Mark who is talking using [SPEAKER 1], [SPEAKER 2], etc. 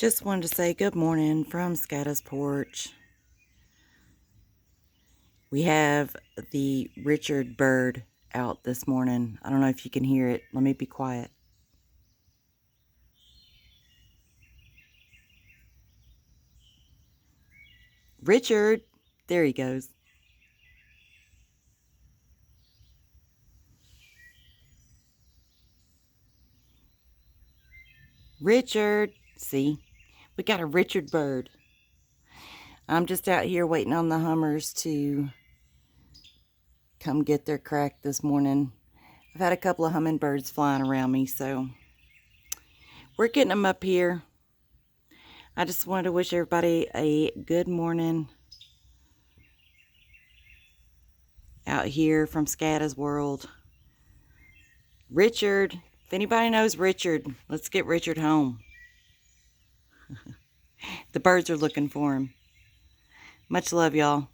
[SPEAKER 1] Just wanted to say good morning from Scada's porch. We have the Richard bird out this morning. I don't know if you can hear it. Let me be quiet. Richard! There he goes. Richard! See? We got a Richard bird. I'm just out here waiting on the hummers to come get their crack this morning. I've had a couple of hummingbirds flying around me, so we're getting them up here. I just wanted to wish everybody a good morning out here from Scada's world. Richard, if anybody knows Richard, let's get Richard home. The birds are looking for him. Much love, y'all.